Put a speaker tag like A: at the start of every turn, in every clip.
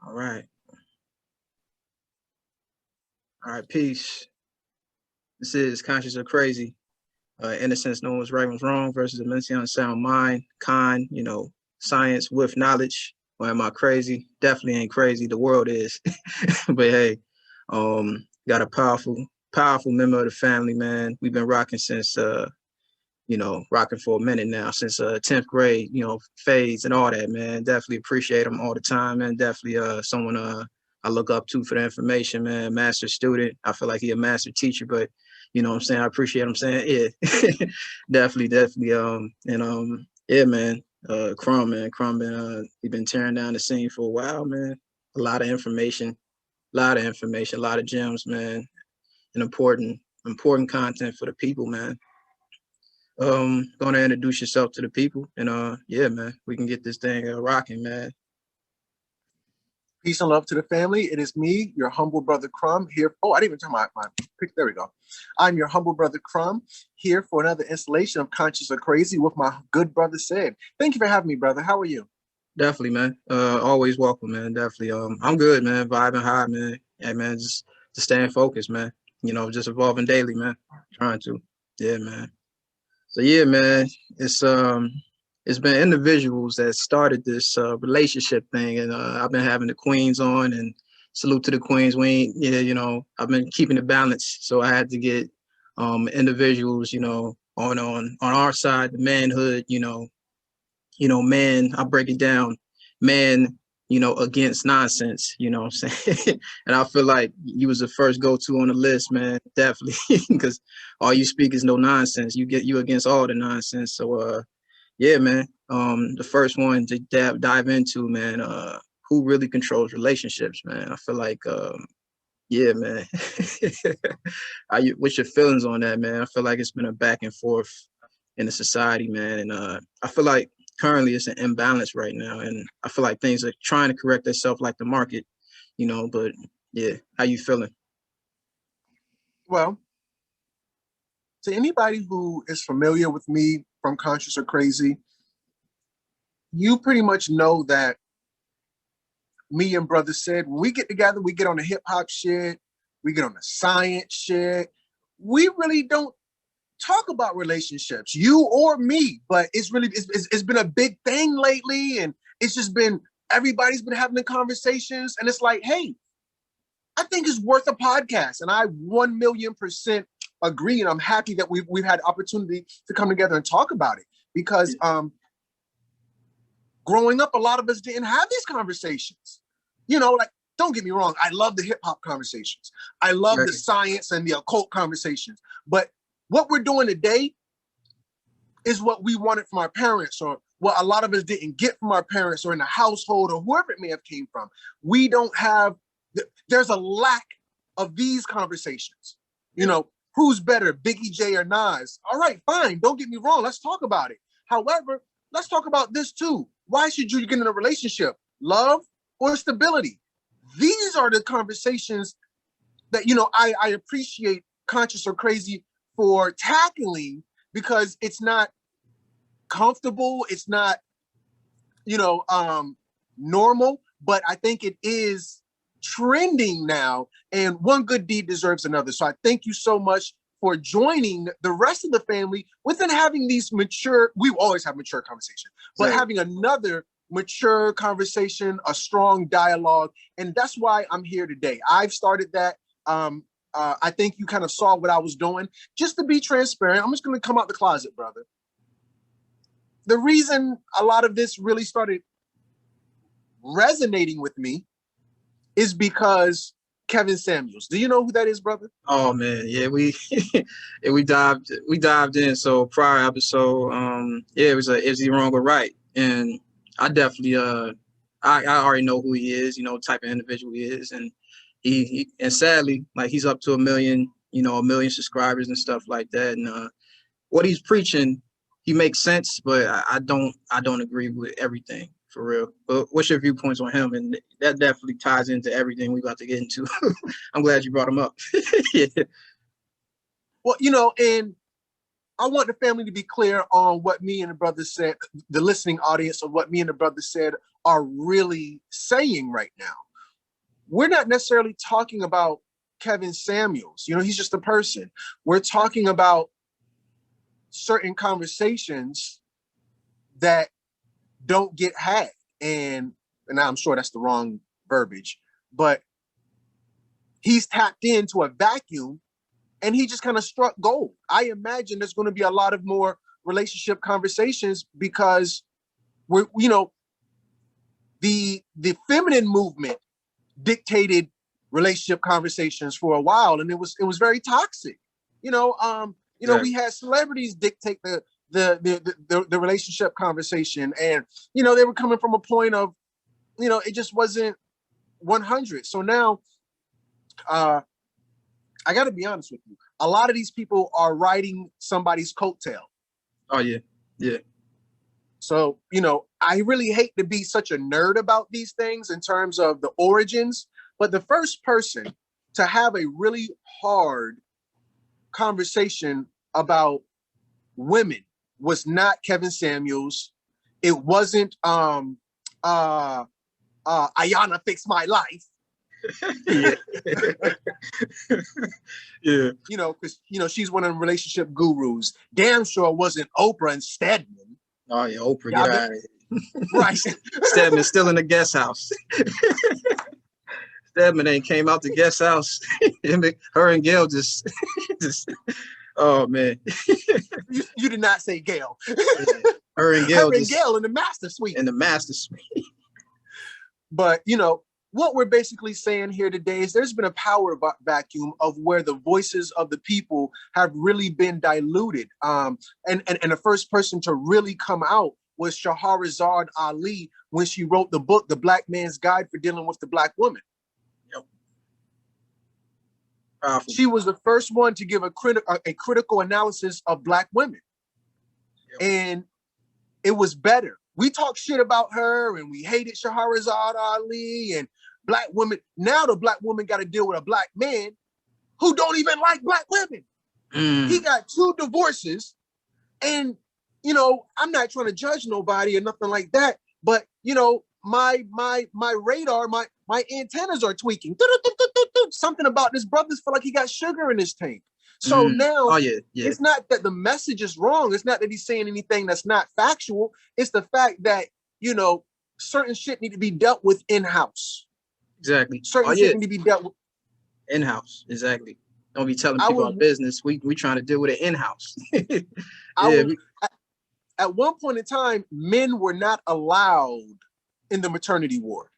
A: All right. All right, peace. This is Conscious or Crazy. Innocence, knowing what's right and wrong versus a mentally unsound mind, kind, science with knowledge. Or am I crazy? Definitely ain't crazy. The world is. But hey, got a powerful member of the family, man. We've been rocking since rocking for a minute now, since 10th grade, phase and all that, man. Definitely appreciate him all the time, man. Definitely someone I look up to for the information, man. Master student. I feel like he a master teacher, but you know what I'm saying? I appreciate him saying, yeah. definitely. Yeah, man. Crumb been he been tearing down the scene for a while, man. A lot of information, a lot of gems, man, and important content for the people, man. Gonna introduce yourself to the people, and yeah, man, we can get this thing rocking, man.
B: Peace and love to the family. It is me, your humble brother Crumb, here. Oh, I didn't even turn my pic. There we go. I'm your humble brother Crumb, here for another installation of Conscious or Crazy with my good brother Sid. Thank you for having me, brother. How are you?
A: Definitely, man. Always welcome, man. Definitely. I'm good, man. Vibing high, man. Yeah, man. Just staying focused, man. Just evolving daily, man. Trying to. Yeah, man. So yeah, man. It's been individuals that started this relationship thing, and I've been having the queens on, and salute to the queens. I've been keeping it balanced, so I had to get individuals, on our side, the manhood, man, I break it down, man, against nonsense, you know what I'm saying? And I feel like you was the first go-to on the list, man, definitely, because all you speak is no nonsense. You against all the nonsense. So yeah, man. The first one to dive into, man, who really controls relationships, man. I feel like yeah, man. What's your feelings on that, man? I feel like it's been a back and forth in the society, man. And I feel like currently it's an imbalance right now. And I feel like things are trying to correct themselves like the market, but yeah, how you feeling?
B: Well, to anybody who is familiar with me from Conscious or Crazy, you pretty much know that me and brother Sid, when we get together, we get on the hip hop shit, we get on the science shit. We really don't talk about relationships, you or me, but it's been a big thing lately, and it's just been, everybody's been having the conversations, and it's like, hey, I think it's worth a podcast, and I 1,000,000% agree, and I'm happy that we've had opportunity to come together and talk about it, because growing up, a lot of us didn't have these conversations. Like, don't get me wrong, I love the hip hop conversations, I love the science and the occult conversations, but what we're doing today is what we wanted from our parents, or what a lot of us didn't get from our parents, or in the household, or whoever it may have came from. We don't have, there's a lack of these conversations. Who's better, Biggie J or Nas? All right, fine, don't get me wrong, let's talk about it. However, let's talk about this too. Why should you get in a relationship? Love or stability? These are the conversations that, I appreciate Conscious or Crazy for tackling, because it's not comfortable, it's not, normal, but I think it is trending now, and one good deed deserves another. So I thank you so much for joining the rest of the family within having these mature, we always have mature conversations, but having another mature conversation, a strong dialogue. And that's why I'm here today. I've started that. I think you kind of saw what I was doing. Just to be transparent, I'm just going to come out the closet, brother. The reason a lot of this really started resonating with me is because Kevin Samuels. Do you know who that is, brother?
A: Oh man, yeah, we we dived in. So prior episode, yeah, it was is he wrong or right? And I definitely I already know who he is, type of individual he is, and he and sadly, like, he's up to 1 million, 1 million subscribers and stuff like that. And what he's preaching, he makes sense, but I don't agree with everything, for real. But what's your viewpoints on him? And that definitely ties into everything we about to get into. I'm glad you brought him up. Yeah.
B: Well, and I want the family to be clear on what me and the brother said, the listening audience, of what me and the brother said are really saying right now. we're not necessarily talking about Kevin Samuels. You know, he's just a person. We're talking about certain conversations that don't get had. And I'm sure that's the wrong verbiage, but he's tapped into a vacuum and he just kind of struck gold. I imagine there's going to be a lot of more relationship conversations because we're, you know, the feminine movement dictated relationship conversations for a while, and it was very toxic. You know, we had celebrities dictate the relationship conversation, and you know, they were coming from a point of, you know, it just wasn't 100. So now, I got to be honest with you. A lot of these people are riding somebody's coattail.
A: Oh yeah, yeah.
B: So, you know, I really hate to be such a nerd about these things in terms of the origins, but the first person to have a really hard conversation about women was not Kevin Samuels. It wasn't Ayana Fix My Life.
A: Yeah. Yeah.
B: You know, because, you know, she's one of the relationship gurus. Damn sure it wasn't Oprah and Stedman.
A: Oh yeah, Oprah, get out of here.
B: Right.
A: Stedman's still in the guest house. Stedman ain't came out the guest house. Her and Gail just oh man.
B: You did not say Gail.
A: Yeah. Her and Gail
B: in the master suite.
A: In the master suite.
B: But you know, what we're basically saying here today is there's been a power vacuum of where the voices of the people have really been diluted. And the first person to really come out was Shahrazad Ali when she wrote the book, The Black Man's Guide for Dealing with the Black Woman.
A: Yep. Powerful.
B: She was the first one to give a critical analysis of Black women. Yep. And it was better. We talk shit about her and we hated Shahrazad Ali and Black women. Now the Black woman got to deal with a Black man who don't even like Black women. He got 2 divorces, and you know, I'm not trying to judge nobody or nothing like that, but you know, my radar, my antennas are tweaking. Something about this brother's feel like he got sugar in his tank. So now, it's not that the message is wrong. It's not that he's saying anything that's not factual. It's the fact that, you know, certain shit need to be dealt with in-house.
A: Exactly.
B: Certain shit need to be dealt with
A: in-house. Exactly. Don't be telling people our business. We trying to deal with it in-house.
B: At one point in time, men were not allowed in the maternity ward.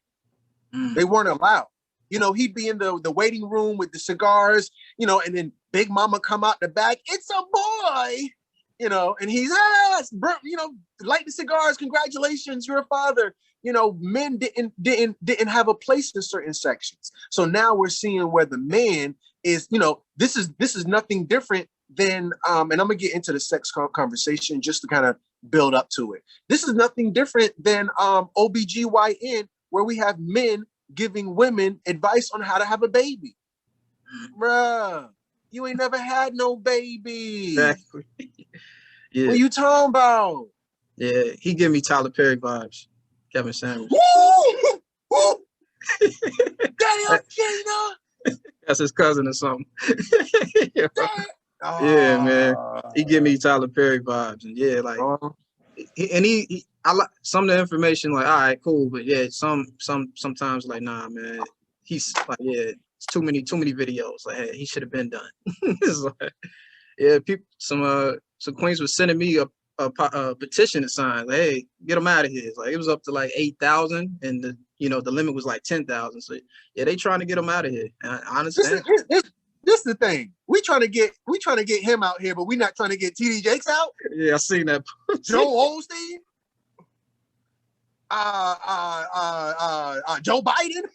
B: They weren't allowed. You know, he'd be in the waiting room with the cigars, you know, and then Big Mama come out the back. It's a boy, you know, and he's, you know, light the cigars. Congratulations, you're a father. You know, men didn't have a place in certain sections. So now we're seeing where the man is, you know, this is nothing different than, and I'm gonna get into the sex conversation just to kind of build up to it. This is nothing different than OBGYN, where we have men giving women advice on how to have a baby. Bruh, you ain't never had no baby.
A: Exactly. Yeah.
B: What you talking about?
A: Yeah, he give me Tyler Perry vibes. Kevin Samuels.
B: Woo! Damn, Gina!
A: That's his cousin or something. Yeah, man. He give me Tyler Perry vibes, and yeah, like, I like some of the information. Like, all right, cool, but yeah, sometimes like, nah, man. He's like, yeah, it's too many videos. Like, hey, he should have been done. It's like, yeah, people, some queens was sending me a petition to sign. Like, hey, get him out of here. It's like, it was up to like 8,000, and the limit was like 10,000. So yeah, they trying to get him out of here. And I understand.
B: This is the thing. We trying to get him out here, but we not trying to get TD Jakes out.
A: Yeah, I seen that.
B: Joe Osteen. Joe Biden.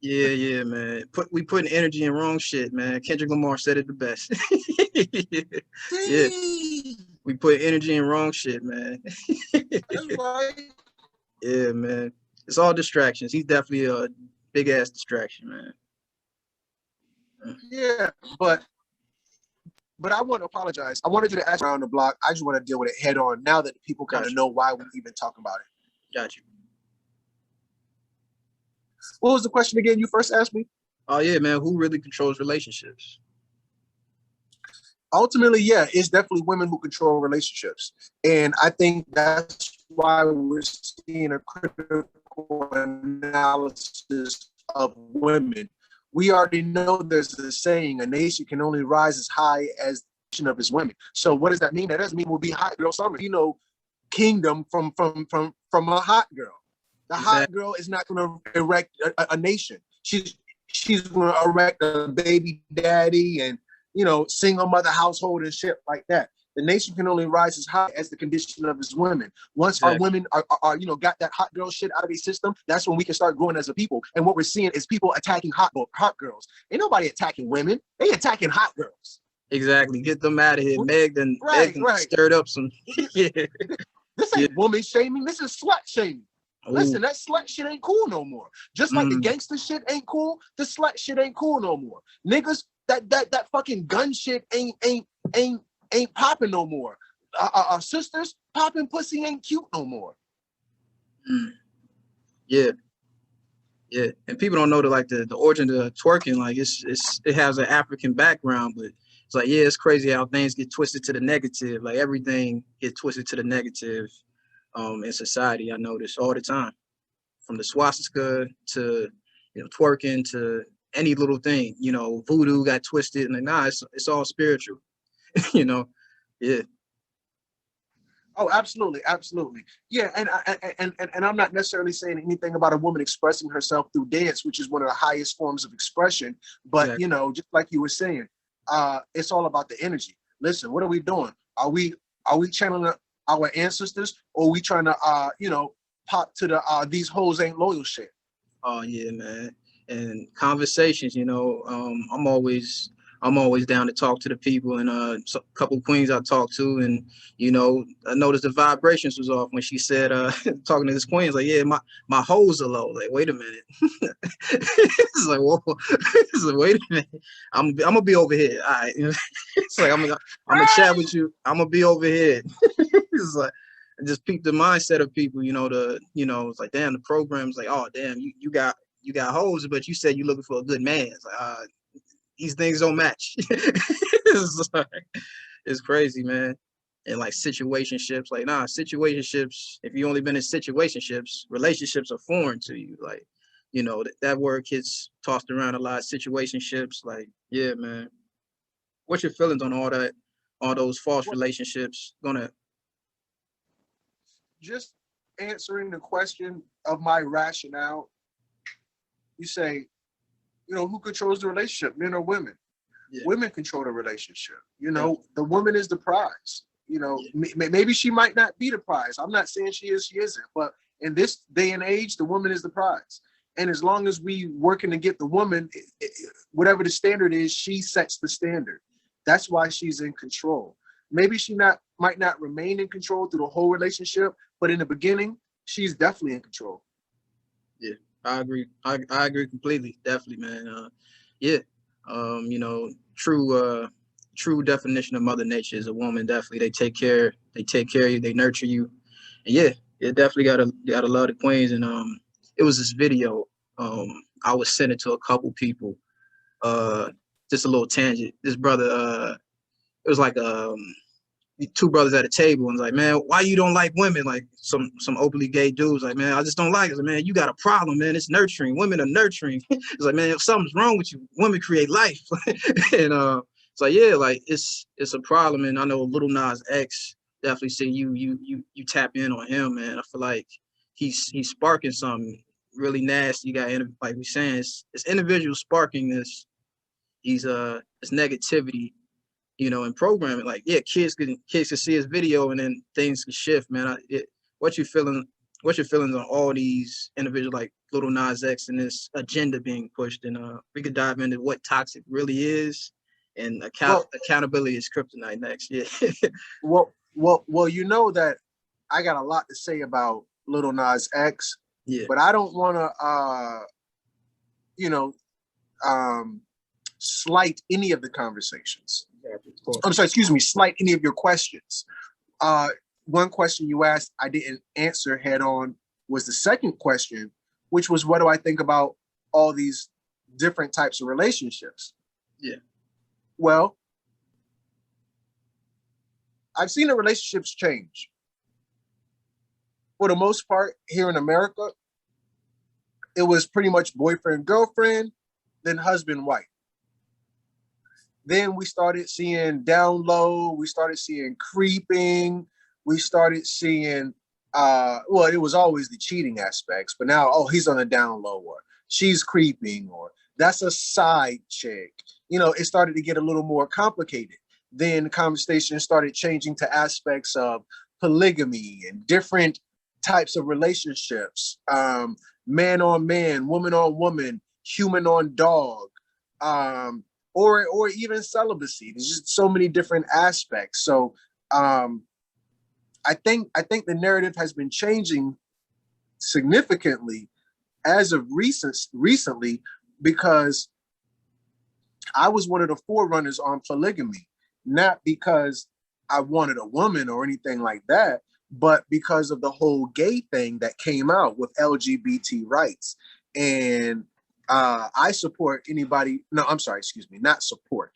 A: Yeah, man. We putting energy in wrong shit, man. Kendrick Lamar said it the best. Yeah. We put energy in wrong shit, man.
B: That's right.
A: Yeah, man. It's all distractions. He's definitely a big ass distraction, man.
B: Yeah, but I want to apologize. I wanted you to ask around the block. I just want to deal with it head on now that people kind of know why we're even talking about it.
A: Got you.
B: What was the question again you first asked me?
A: Oh yeah, man, who really controls relationships?
B: Ultimately, yeah, it's definitely women who control relationships. And I think that's why we're seeing a critical analysis of women. We already know there's a saying, a nation can only rise as high as the nation of its women. So what does that mean? That doesn't mean we'll be hot girl summer. You know, kingdom from a hot girl. The hot girl is not going to erect a nation. She's going to erect a baby daddy and, you know, single mother household and shit like that. The nation can only rise as high as the condition of its women. Once our women are, you know, got that hot girl shit out of their system, that's when we can start growing as a people. And what we're seeing is people attacking hot girls. Ain't nobody attacking women. They attacking hot girls.
A: Exactly. Get them out of here. Meg stirred up some.
B: Yeah. This ain't woman shaming. This is slut shaming. Ooh. Listen, that slut shit ain't cool no more. Just like the gangster shit ain't cool, the slut shit ain't cool no more. Niggas, that fucking gun shit ain't popping no more. Our sisters popping pussy ain't cute no more.
A: Yeah, yeah, and people don't know the origin of twerking. Like it has an African background, but it's like, yeah, it's crazy how things get twisted to the negative. Like everything gets twisted to the negative in society. I notice all the time, from the swastika to, you know, twerking to any little thing. You know, voodoo got twisted, and like, nah, it's all spiritual. You know, yeah.
B: Oh, absolutely, absolutely. Yeah, and I'm not necessarily saying anything about a woman expressing herself through dance, which is one of the highest forms of expression. But exactly. You know, just like you were saying, it's all about the energy. Listen, what are we doing? Are we channeling our ancestors, or are we trying to you know, pop to the these hoes ain't loyal shit?
A: Oh yeah, man. And conversations, you know, I'm always down to talk to the people, and a couple of queens I talked to, and you know, I noticed the vibrations was off when she said, talking to this queen, like, yeah, my hoes are low. Like, wait a minute. It's like, whoa. It's like, wait a minute. I'm gonna be over here. All right. It's like, I'm gonna chat with you. I'm gonna be over here. It's like, and just peep the mindset of people, you know, it's like, damn, the program's like, oh damn, you got hoes, but you said you're looking for a good man. It's like, these things don't match. It's crazy, man. And like situationships, like, nah, situationships, if you only been in situationships, relationships are foreign to you. Like, you know, that word gets tossed around a lot. Situationships, like, yeah, man. What's your feelings on all those false relationships?
B: Just answering the question of my rationale, you say, you know, who controls the relationship, men or women? Yeah. Women control the relationship. You know, the woman is the prize. You know, maybe she might not be the prize. I'm not saying she is, she isn't. But in this day and age, the woman is the prize. And as long as we working to get the woman, whatever the standard is, she sets the standard. That's why she's in control. Maybe she might not remain in control through the whole relationship, but in the beginning, she's definitely in control.
A: Yeah. I agree. I agree completely. Definitely, man. Yeah. You know, true definition of Mother Nature is a woman. Definitely, they take care of you, they nurture you. And yeah, it definitely gotta love the queens. And it was this video. I was sent it to a couple people. Just a little tangent. This brother, it was like two brothers at a table, and like, man, why you don't like women? Like some openly gay dudes, like, man, I just don't like it. Like, man, you got a problem, man. It's nurturing. Women are nurturing. It's like, man, if something's wrong with you, women create life. And it's like, yeah, like it's a problem. And I know Lil Nas X definitely say you tap in on him, man. I feel like he's sparking something really nasty. You got, like we saying, it's individual sparking this negativity, you know, in programming. Like, yeah, kids can see his video and then things can shift, man. What's your feelings on all these individuals like Lil Nas X and this agenda being pushed? And we could dive into what toxic really is, and accountability is kryptonite next. Yeah.
B: well, you know that I got a lot to say about Lil Nas X, but I don't want to, you know, slight any of the conversations. I'm sorry, excuse me, slight any of your questions. One question you asked I didn't answer head on was the second question, which was what do I think about all these different types of relationships?
A: Yeah.
B: Well, I've seen the relationships change. For the most part, here in America, it was pretty much boyfriend, girlfriend, then husband, wife. Then we started seeing down low, we started seeing creeping, we started seeing, well, it was always the cheating aspects, but now, oh, he's on a down low, or she's creeping, or that's a side chick. You know, it started to get a little more complicated. Then the conversation started changing to aspects of polygamy and different types of relationships, man on man, woman on woman, human on dog, or even celibacy. There's just so many different aspects. So I think the narrative has been changing significantly as of recently, because I was one of the forerunners on polygamy, not because I wanted a woman or anything like that, but because of the whole gay thing that came out with LGBT rights. And I support anybody. No, I'm sorry, excuse me, not support.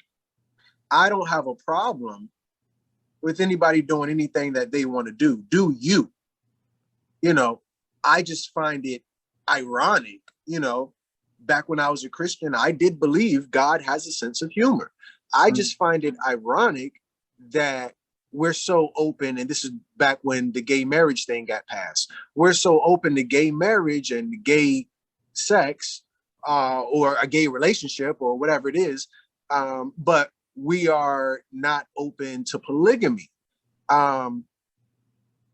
B: I don't have a problem with anybody doing anything that they want to do. Do you? You know, I just find it ironic. You know, back when I was a Christian, I did believe God has a sense of humor. I just find it ironic that we're so open, and this is back when the gay marriage thing got passed. We're so open to gay marriage and gay sex, or a gay relationship or whatever it is, but we are not open to polygamy.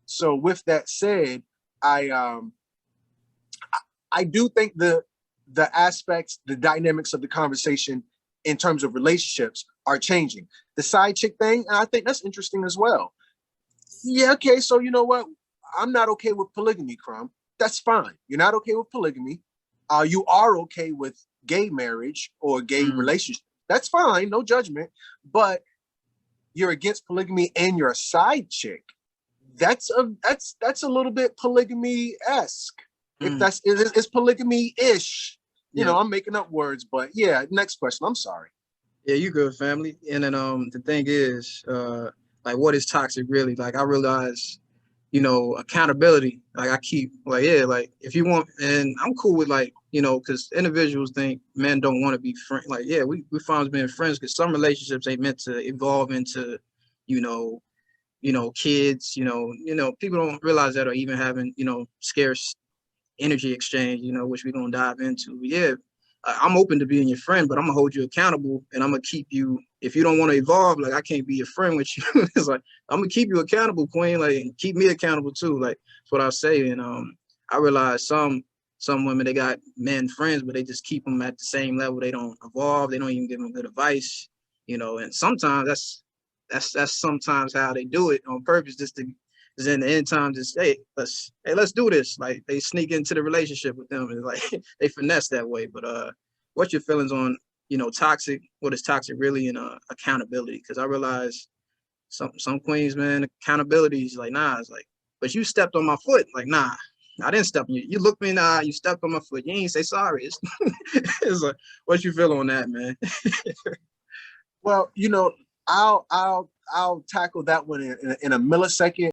B: So with that said, I do think the aspects, the dynamics of the conversation in terms of relationships are changing. The side chick thing, I think that's interesting as well. Yeah, okay, so you know what? I'm not okay with polygamy, Crumb. That's fine. You're not okay with polygamy. You are okay with gay marriage or gay relationship. That's fine, no judgment. But you're against polygamy and you're a side chick. That's a little bit polygamy-esque. If that's it's polygamy-ish. You know, I'm making up words, but yeah. Next question. I'm sorry.
A: Yeah, you good, family. And then the thing is, like, what is toxic really? Like, I realize, you know, accountability. Like, I keep like, yeah, like if you want, and I'm cool with, like, you know, because individuals think men don't want to be friends. Like, yeah, we found being friends because some relationships ain't meant to evolve into, you know, kids. You know, people don't realize that, or even having, you know, scarce energy exchange. You know, which we're gonna dive into. But yeah, I'm open to being your friend, but I'm gonna hold you accountable, and I'm gonna keep you. If you don't want to evolve, like, I can't be your friend with you. It's like, I'm gonna keep you accountable, Queen. Like, and keep me accountable too. Like, that's what I say. And I realize some women, they got men friends, but they just keep them at the same level. They don't evolve. They don't even give them good advice. You know, and sometimes that's sometimes how they do it on purpose, just to. Because in the end time, just let's do this. Like, they sneak into the relationship with them, and like they finesse that way. But what's your feelings on, you know, toxic? What is toxic really, and accountability? Because I realize some queens, man, accountability is like, nah. It's like, but you stepped on my foot. Like, nah, I didn't step on you. You looked me in the eye. You stepped on my foot. You ain't say sorry. It's like, what you feel on that, man?
B: Well, you know, I'll tackle that one in a millisecond.